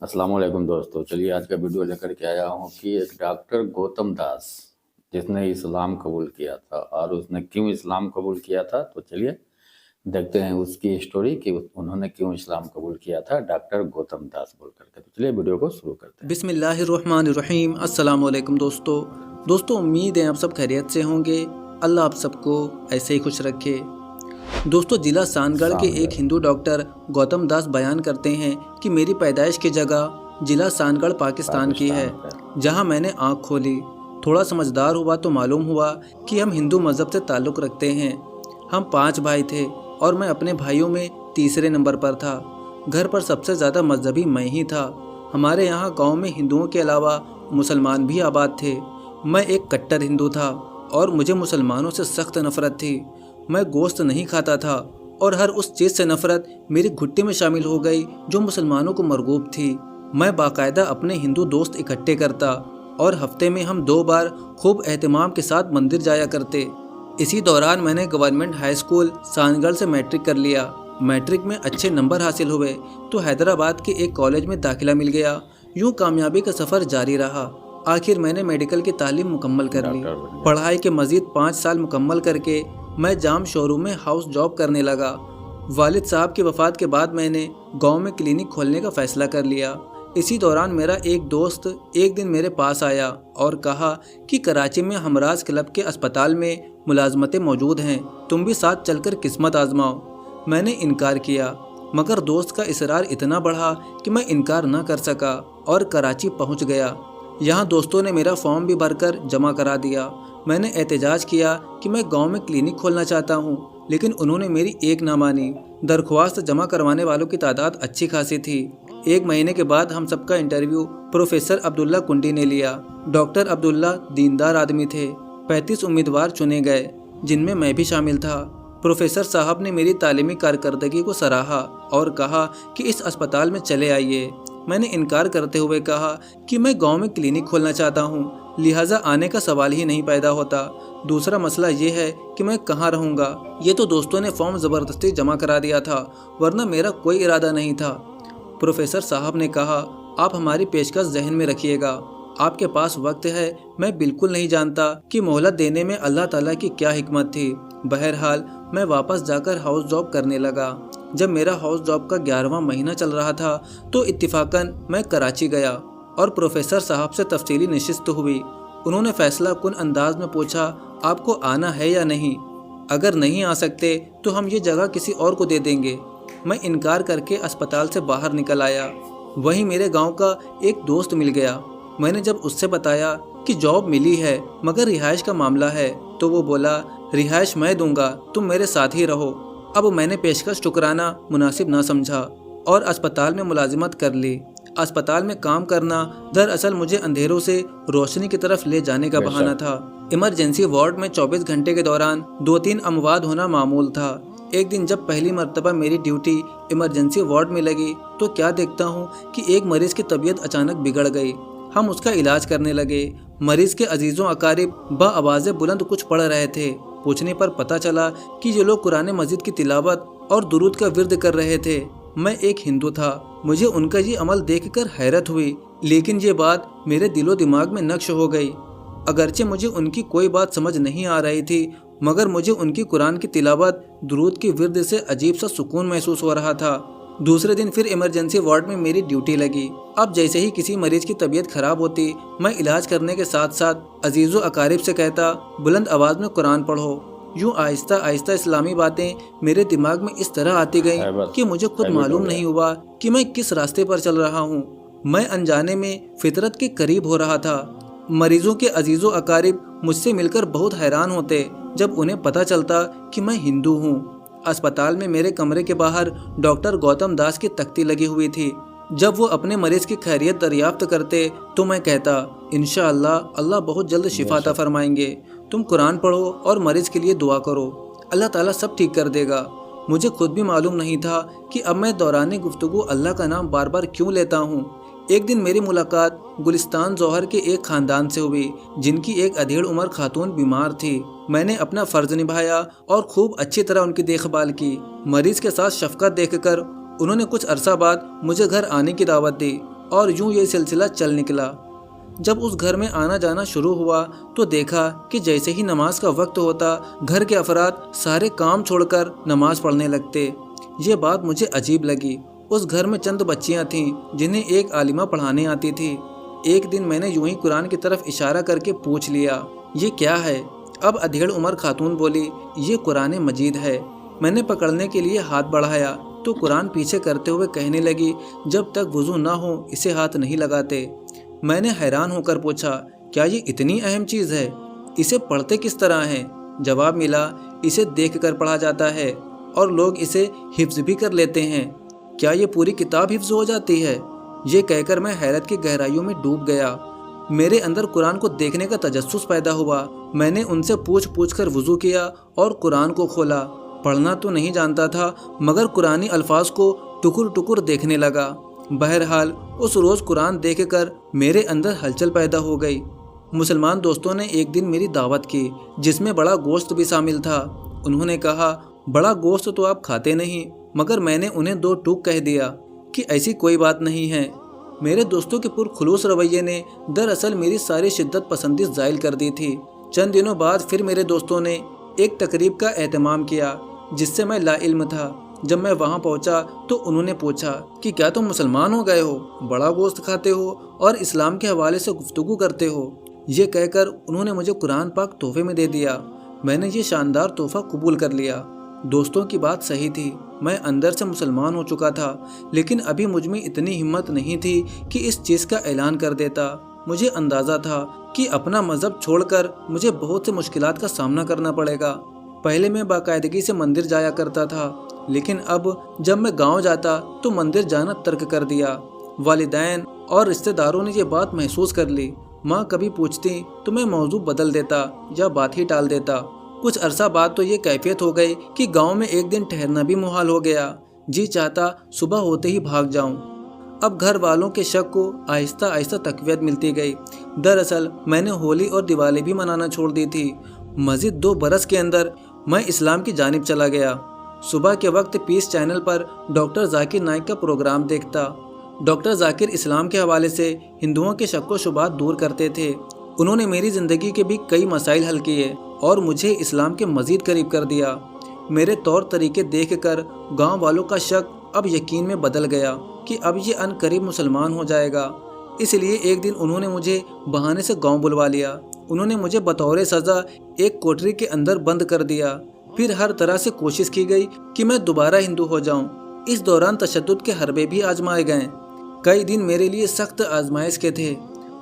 अस्सलाम वालेकुम दोस्तों। चलिए आज का वीडियो लेकर के आया हूँ कि एक डॉक्टर गौतम दास जिसने इस्लाम कबूल किया था और उसने क्यों इस्लाम कबूल किया था, तो चलिए देखते हैं उसकी स्टोरी कि उन्होंने क्यों इस्लाम कबूल किया था, डॉक्टर गौतम दास बोल करके। तो चलिए वीडियो को शुरू करते हैं। बिस्मिल्लाहिर्रहमानिर्रहीम। अस्सलाम वालेकुम दोस्तों, उम्मीद है आप सब खैरियत से होंगे। अल्लाह आप सबको ऐसे ही खुश रखे। दोस्तों, जिला सानगढ़ के एक हिंदू डॉक्टर गौतम दास बयान करते हैं कि मेरी पैदाइश की जगह जिला सानगढ़ पाकिस्तान की है, जहां मैंने आँख खोली। थोड़ा समझदार हुआ तो मालूम हुआ कि हम हिंदू मज़हब से ताल्लुक़ रखते हैं। हम 5 भाई थे और मैं अपने भाइयों में तीसरे नंबर पर था। घर पर सबसे ज़्यादा मजहबी मैं ही था। हमारे यहाँ गांव में हिंदुओं के अलावा मुसलमान भी आबाद थे। मैं एक कट्टर हिंदू था और मुझे मुसलमानों से सख्त नफ़रत थी। मैं गोश्त नहीं खाता था और हर उस चीज़ से नफ़रत मेरी घुट्टी में शामिल हो गई जो मुसलमानों को मरगूब थी। मैं बाकायदा अपने हिंदू दोस्त इकट्ठे करता और हफ्ते में हम 2 बार खूब एहतमाम के साथ मंदिर जाया करते। इसी दौरान मैंने गवर्नमेंट हाई स्कूल सानगढ़ से मैट्रिक कर लिया। मैट्रिक में अच्छे नंबर हासिल हुए तो हैदराबाद के एक कॉलेज में दाखिला मिल गया। यूँ कामयाबी का सफ़र जारी रहा। आखिर मैंने मेडिकल की तालीम मुकम्मल कर ली। पढ़ाई के मज़ीद 5 साल मुकम्मल करके मैं जाम शोरूम में हाउस जॉब करने लगा। वालिद साहब की वफ़ात के बाद मैंने गांव में क्लिनिक खोलने का फ़ैसला कर लिया। इसी दौरान मेरा एक दोस्त एक दिन मेरे पास आया और कहा कि कराची में हमराज क्लब के अस्पताल में मुलाजमतें मौजूद हैं, तुम भी साथ चलकर किस्मत आजमाओ। मैंने इनकार किया, मगर दोस्त का इसरार इतना बढ़ा कि मैं इनकार न कर सका और कराची पहुंच गया। यहाँ दोस्तों ने मेरा फॉर्म भी भरकर जमा करा दिया। मैंने एहतजाज किया कि मैं गांव में क्लिनिक खोलना चाहता हूँ, लेकिन उन्होंने मेरी एक ना मानी। दरख्वास्त जमा करवाने वालों की तादाद अच्छी खासी थी। 1 महीने के बाद हम सबका इंटरव्यू प्रोफेसर अब्दुल्ला कुंडी ने लिया। डॉक्टर अब्दुल्ला दीनदार आदमी थे। 35 उम्मीदवार चुने गए, जिनमें मैं भी शामिल था। प्रोफेसर साहब ने मेरी तालीमी कारकर्दगी को सराहा और कहा कि इस अस्पताल में चले आइए। मैंने इनकार करते हुए कहा कि मैं गांव में क्लिनिक खोलना चाहता हूं, लिहाजा आने का सवाल ही नहीं पैदा होता। दूसरा मसला ये है कि मैं कहाँ रहूँगा। ये तो दोस्तों ने फॉर्म ज़बरदस्ती जमा करा दिया था, वरना मेरा कोई इरादा नहीं था। प्रोफेसर साहब ने कहा, आप हमारी पेशकश जहन में रखिएगा, आपके पास वक्त है। मैं बिल्कुल नहीं जानता कि मोहलत देने में अल्लाह ताला की क्या हिकमत थी। बहरहाल मैं वापस जाकर हाउस जॉब करने लगा। जब मेरा हाउस जॉब का 11वां महीना चल रहा था तो इत्तिफाकन मैं कराची गया और प्रोफेसर साहब से तफसीली नशिस्त हुई। उन्होंने फैसला कुन अंदाज में पूछा, आपको आना है या नहीं? अगर नहीं आ सकते तो हम ये जगह किसी और को दे देंगे। मैं इनकार करके अस्पताल से बाहर निकल आया। वहीं मेरे गांव का एक दोस्त मिल गया। मैंने जब उससे बताया कि जॉब मिली है मगर रिहाइश का मामला है, तो वो बोला, रिहाइश मैं दूंगा, तुम मेरे साथ ही रहो। अब मैंने पेशकश ठुकराना मुनासिब ना समझा और अस्पताल में मुलाजिमत कर ली। अस्पताल में काम करना दरअसल मुझे अंधेरों से रोशनी की तरफ ले जाने का बहाना था। इमरजेंसी वार्ड में 24 घंटे के दौरान 2-3 अमवात होना मामूल था। एक दिन जब पहली मर्तबा मेरी ड्यूटी इमरजेंसी वार्ड में लगी तो क्या देखता हूँ कि एक मरीज की तबीयत अचानक बिगड़ गई। हम उसका इलाज करने लगे। मरीज के अजीज़ों अकारिब बाआवाज़ बुलंद कुछ पढ़ रहे थे। पूछने पर पता चला कि ये लोग कुरान मजीद की तिलावत और दुरूद का विर्द कर रहे थे। मैं एक हिंदू था, मुझे उनका ये अमल देखकर हैरत हुई, लेकिन ये बात मेरे दिलो दिमाग में नक्श हो गई। अगरचे मुझे उनकी कोई बात समझ नहीं आ रही थी, मगर मुझे उनकी कुरान की तिलावत दुरूद की विर्द से अजीब सा सुकून महसूस हो रहा था। दूसरे दिन फिर इमरजेंसी वार्ड में मेरी ड्यूटी लगी। अब जैसे ही किसी मरीज की तबीयत खराब होती, मैं इलाज करने के साथ साथ अजीज़ो अकारिब से कहता, बुलंद आवाज़ में कुरान पढ़ो। यूँ आहिस्ता आहिस्ता इस्लामी बातें मेरे दिमाग में इस तरह आती गईं कि मुझे खुद मालूम नहीं हुआ कि मैं किस रास्ते पर चल रहा हूँ। मैं अनजाने में फितरत के करीब हो रहा था। मरीजों के अजीज़ो अकारिब मुझसे मिलकर बहुत हैरान होते जब उन्हें पता चलता कि मैं हिंदू हूँ। अस्पताल में मेरे कमरे के बाहर डॉक्टर गौतम दास की तख्ती लगी हुई थी। जब वो अपने मरीज की खैरियत दरियाफ्त करते तो मैं कहता, इंशाअल्लाह अल्लाह बहुत जल्द शिफा अता फरमाएंगे। तुम कुरान पढ़ो और मरीज के लिए दुआ करो, अल्लाह ताला सब ठीक कर देगा। मुझे खुद भी मालूम नहीं था कि अब मैं दौरान गुफ्तगू अल्लाह का नाम बार बार क्यों लेता हूँ। एक दिन मेरी मुलाकात गुलिस्तान जौहर के एक खानदान से हुई, जिनकी एक अधेड़ उम्र खातून बीमार थी। मैंने अपना फ़र्ज निभाया और खूब अच्छी तरह उनकी देखभाल की। मरीज के साथ शफकत देखकर उन्होंने कुछ अरसा बाद मुझे घर आने की दावत दी اور यूं ये सिलसिला चल निकला। जब उस घर में आना जाना शुरू हुआ तो देखा कि जैसे ही नमाज का वक्त होता घर के अफराद सारे काम छोड़कर नमाज पढ़ने लगते। ये बात मुझे अजीब लगी। उस घर में चंद बच्चियां थीं जिन्हें एक आलिमा पढ़ाने आती थी। एक दिन मैंने यूं ही कुरान की तरफ इशारा करके पूछ लिया, ये क्या है? अब अधेड़ उम्र खातून बोली, ये कुरान मजीद है। मैंने पकड़ने के लिए हाथ बढ़ाया तो कुरान पीछे करते हुए कहने लगी, जब तक वुज़ू ना हो इसे हाथ नहीं लगाते। मैंने हैरान होकर पूछा, क्या ये इतनी अहम चीज़ है? इसे पढ़ते किस तरह हैं? जवाब मिला, इसे देख कर पढ़ा जाता है और लोग इसे हिफ्ज़ भी कर लेते हैं। क्या ये पूरी किताब हिफ्ज़ हो जाती है? ये कहकर मैं हैरत की गहराइयों में डूब गया। मेरे अंदर कुरान को देखने का तजस्सुस पैदा हुआ। मैंने उनसे पूछ कर वुज़ू किया और कुरान को खोला। पढ़ना तो नहीं जानता था मगर कुरानी अल्फाज को टुकुर टुकुर देखने लगा। बहरहाल उस रोज़ कुरान देखकर मेरे अंदर हलचल पैदा हो गई। मुसलमान दोस्तों ने एक दिन मेरी दावत की जिसमें बड़ा गोश्त भी शामिल था। उन्होंने कहा, बड़ा गोश्त तो आप खाते नहीं, मगर मैंने उन्हें दो टूक कह दिया कि ऐसी कोई बात नहीं है। मेरे दोस्तों के पुरखुलूस रवैये ने दरअसल मेरी सारी शिद्दत पसंदी ज़ाइल कर दी थी। चंद दिनों बाद फिर मेरे दोस्तों ने एक तकरीब का एहतमाम किया जिससे मैं लाइल्म था। जब मैं वहाँ पहुँचा तो उन्होंने पूछा कि क्या तुम मुसलमान हो गए हो, बड़ा गोश्त खाते हो और इस्लाम के हवाले से गुफ्तगू करते हो? ये कहकर उन्होंने मुझे कुरान पाक तोहफे में दे दिया। मैंने ये शानदार तोहफा कबूल कर लिया। दोस्तों की बात सही थी, मैं अंदर से मुसलमान हो चुका था, लेकिन अभी मुझ में इतनी हिम्मत नहीं थी कि इस चीज़ का ऐलान कर देता। मुझे अंदाज़ा था कि अपना मज़हब छोड़कर मुझे बहुत से मुश्किलात का सामना करना पड़ेगा। पहले मैं बाकायदगी से मंदिर जाया करता था, लेकिन अब जब मैं गांव जाता तो मंदिर जाना तर्क कर दिया। वालिदैन और रिश्तेदारों ने ये बात महसूस कर ली। माँ कभी पूछती तो मैं मौजू बदल देता या बात ही टाल देता। कुछ अरसा बाद तो ये कैफियत हो गई कि गांव में एक दिन ठहरना भी मुहाल हो गया। जी चाहता सुबह होते ही भाग जाऊं। अब घर वालों के शक को आहिस्ता आहिस्ता तक़वियत मिलती गई। दरअसल मैंने होली और दिवाली भी मनाना छोड़ दी थी। मज़ीद 2 बरस के अंदर मैं इस्लाम की जानिब चला गया। सुबह के वक्त पीस चैनल पर डॉक्टर जाकिर नाइक का प्रोग्राम देखता। डॉक्टर जाकिर इस्लाम के हवाले से हिंदुओं के शक व शुबहात दूर करते थे। उन्होंने मेरी ज़िंदगी के भी कई मसाइल हल किए और मुझे इस्लाम के मज़ीद करीब कर दिया। मेरे तौर तरीके देखकर गांव वालों का शक अब यकीन में बदल गया कि अब ये अनकरीब मुसलमान हो जाएगा। इसलिए एक दिन उन्होंने मुझे बहाने से गांव बुलवा लिया। उन्होंने मुझे बतौर सज़ा एक कोठरी के अंदर बंद कर दिया। फिर हर तरह से कोशिश की गई कि मैं दोबारा हिंदू हो जाऊं। इस दौरान तशद्दुद के हरबे भी आजमाए गए। कई दिन मेरे लिए सख्त आजमाइश के थे।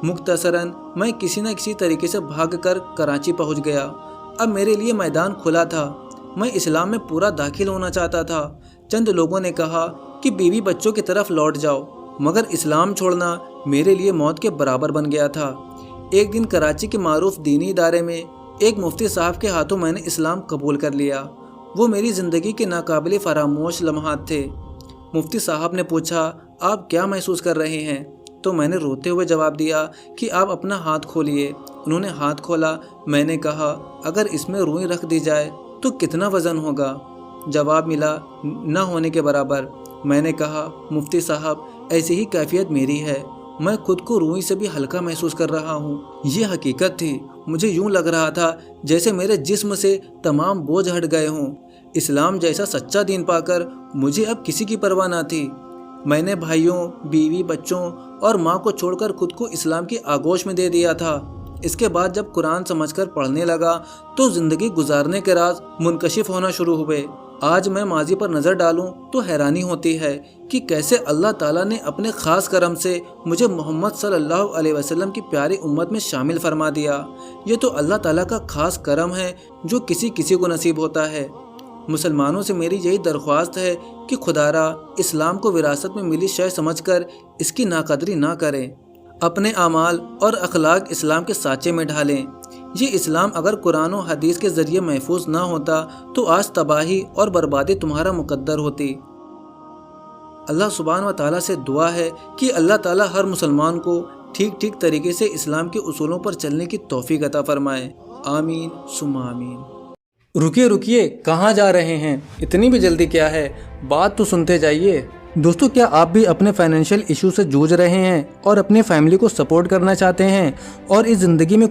मुख्तसरन मैं किसी न किसी तरीके से भागकर कराची पहुंच गया। अब मेरे लिए मैदान खुला था। मैं इस्लाम में पूरा दाखिल होना चाहता था। चंद लोगों ने कहा कि बीवी बच्चों की तरफ लौट जाओ, मगर इस्लाम छोड़ना मेरे लिए मौत के बराबर बन गया था। एक दिन कराची के मारूफ दीनी इदारे में एक मुफ्ती साहब के हाथों मैंने इस्लाम कबूल कर लिया। वो मेरी ज़िंदगी के नाकाबिले फरामोश लम्हात थे। मुफ्ती साहब ने पूछा, आप क्या महसूस कर रहे हैं? तो मैंने रोते हुए जवाब दिया कि आप अपना हाथ खोलिए। उन्होंने हाथ खोला। मैंने कहा, अगर इसमें रुई रख दी जाए तो कितना वज़न होगा? जवाब मिला, न होने के बराबर। मैंने कहा, मुफ्ती साहब, ऐसी ही कैफियत मेरी है। मैं खुद को रूई से भी हल्का महसूस कर रहा हूँ। ये हकीकत थी। मुझे यूं लग रहा था जैसे मेरे जिस्म से तमाम बोझ हट गए हों। इस्लाम जैसा सच्चा दीन पाकर मुझे अब किसी की परवाह ना थी। मैंने भाइयों, बीवी, बच्चों और माँ को छोड़कर खुद को इस्लाम की आगोश में दे दिया था। इसके बाद जब कुरान समझकर पढ़ने लगा तो ज़िंदगी गुजारने के राज मुनकशिफ होना शुरू हुए। आज मैं माजी पर नज़र डालूं तो हैरानी होती है कि कैसे अल्लाह ताला ने अपने ख़ास करम से मुझे मोहम्मद सल्लल्लाहु अलैहि वसल्लम की प्यारी उम्मत में शामिल फरमा दिया। ये तो अल्लाह ताला का ख़ास करम है जो किसी किसी को नसीब होता है। मुसलमानों से मेरी यही दरख्वास्त है कि खुदारा इस्लाम को विरासत में मिली शय समझकर इसकी नाकदरी ना करें। अपने आमाल और अखलाक इस्लाम के साँचे में ढालें। ये इस्लाम अगर कुरान और हदीस के ज़रिए महफूज ना होता तो आज तबाही और बर्बादी तुम्हारा मुकद्दर होती। अल्लाह सुब्हान व तआला से दुआ है कि अल्लाह ताला हर मुसलमान को ठीक ठीक तरीके से इस्लाम के उसूलों पर चलने की तौफीक अता फरमाए। आमीन सुम्मा आमीन। रुकिए रुकिए, कहाँ जा रहे हैं? इतनी भी जल्दी क्या है? बात तो सुनते जाइए। दोस्तों क्या आप भी अपने फाइनेंशियल इशू से जूझ रहे हैं और अपनी फैमिली को सपोर्ट करना चाहते हैं और इस ज़िंदगी में